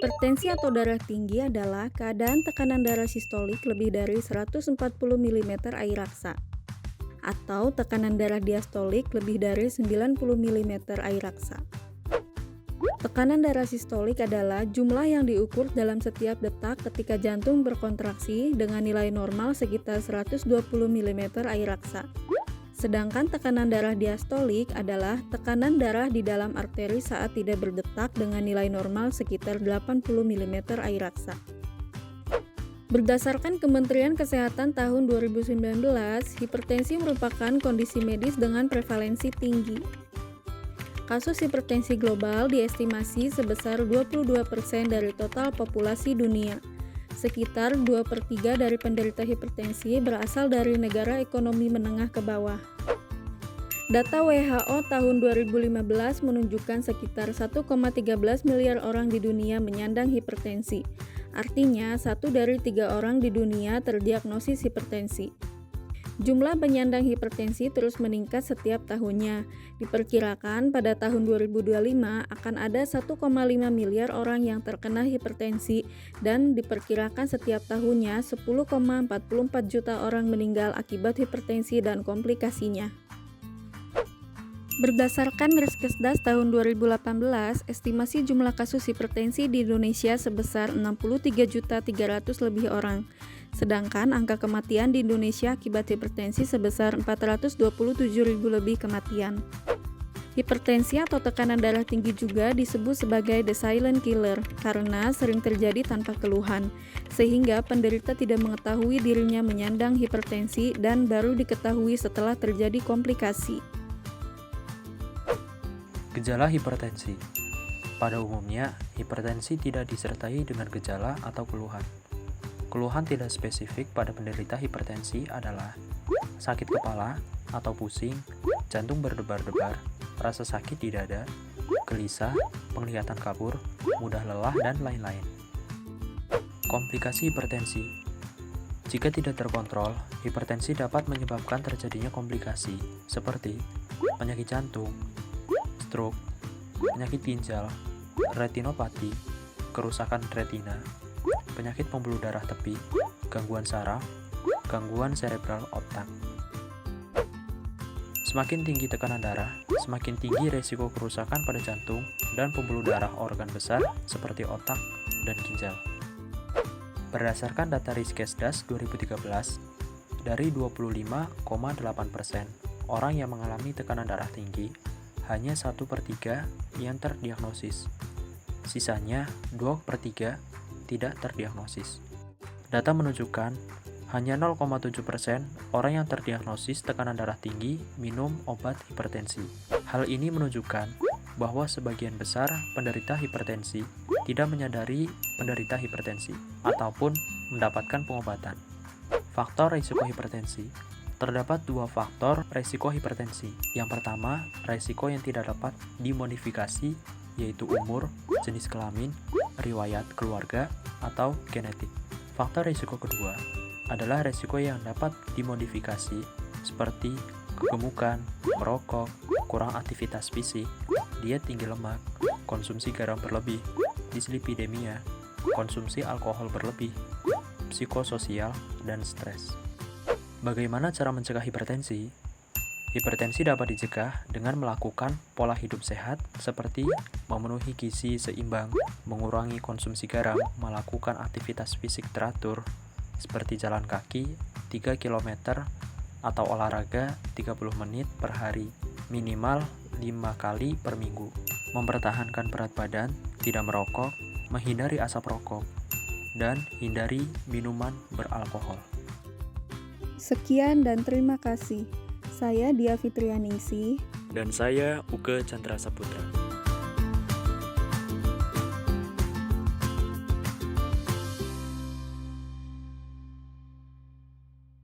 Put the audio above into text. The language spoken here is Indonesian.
Hipertensi atau darah tinggi adalah keadaan tekanan darah sistolik lebih dari 140 mm air raksa atau tekanan darah diastolik lebih dari 90 mm air raksa. Tekanan darah sistolik adalah jumlah yang diukur dalam setiap detak ketika jantung berkontraksi dengan nilai normal sekitar 120 mm air raksa. Sedangkan tekanan darah diastolik adalah tekanan darah di dalam arteri saat tidak berdetak dengan nilai normal sekitar 80 mm air raksa. Berdasarkan Kementerian Kesehatan tahun 2019, hipertensi merupakan kondisi medis dengan prevalensi tinggi. Kasus hipertensi global diestimasi sebesar 22% dari total populasi dunia. Sekitar 2/3 dari penderita hipertensi berasal dari negara ekonomi menengah ke bawah. Data WHO tahun 2015 menunjukkan sekitar 1,13 miliar orang di dunia menyandang hipertensi. Artinya, 1 dari 3 orang di dunia terdiagnosis hipertensi. Jumlah penyandang hipertensi terus meningkat setiap tahunnya. Diperkirakan pada tahun 2025 akan ada 1,5 miliar orang yang terkena hipertensi dan diperkirakan setiap tahunnya 10,44 juta orang meninggal akibat hipertensi dan komplikasinya. Berdasarkan Riskesdas tahun 2018, estimasi jumlah kasus hipertensi di Indonesia sebesar 63.300.000 lebih orang. Sedangkan angka kematian di Indonesia akibat hipertensi sebesar 427.000 lebih kematian. Hipertensi atau tekanan darah tinggi juga disebut sebagai the silent killer karena sering terjadi tanpa keluhan, sehingga penderita tidak mengetahui dirinya menyandang hipertensi dan baru diketahui setelah terjadi komplikasi. Gejala hipertensi. Pada umumnya, hipertensi tidak disertai dengan gejala atau keluhan. Keluhan tidak spesifik pada penderita hipertensi adalah sakit kepala atau pusing, jantung berdebar-debar, rasa sakit di dada, gelisah, penglihatan kabur, mudah lelah, dan lain-lain. Komplikasi hipertensi. Jika tidak terkontrol, hipertensi dapat menyebabkan terjadinya komplikasi seperti penyakit jantung, stroke, penyakit ginjal, retinopati, kerusakan retina, penyakit pembuluh darah tepi, gangguan saraf, gangguan serebral otak. Semakin tinggi tekanan darah, semakin tinggi resiko kerusakan pada jantung dan pembuluh darah organ besar seperti otak dan ginjal. Berdasarkan data Riskesdas 2013, dari 25,8% orang yang mengalami tekanan darah tinggi, hanya 1/3 yang terdiagnosis. Sisanya 2/3 tidak terdiagnosis. Data menunjukkan hanya 0,7% orang yang terdiagnosis tekanan darah tinggi minum obat hipertensi. Hal ini menunjukkan bahwa sebagian besar penderita hipertensi tidak menyadari penderita hipertensi ataupun mendapatkan pengobatan. Faktor risiko hipertensi. Terdapat 2 faktor resiko hipertensi. Yang pertama, resiko yang tidak dapat dimodifikasi, yaitu umur, jenis kelamin, riwayat keluarga, atau genetik. Faktor risiko kedua adalah resiko yang dapat dimodifikasi, seperti kegemukan, merokok, kurang aktivitas fisik, diet tinggi lemak, konsumsi garam berlebih, dislipidemia, konsumsi alkohol berlebih, psikososial, dan stres. Bagaimana cara mencegah hipertensi? Hipertensi dapat dicegah dengan melakukan pola hidup sehat seperti memenuhi gizi seimbang, mengurangi konsumsi garam, melakukan aktivitas fisik teratur seperti jalan kaki 3 km atau olahraga 30 menit per hari, minimal 5 kali per minggu, mempertahankan berat badan, tidak merokok, menghindari asap rokok, dan hindari minuman beralkohol. Sekian dan terima kasih. Saya Dia Fitrianingsih. Dan saya Uke Chandra Saputra.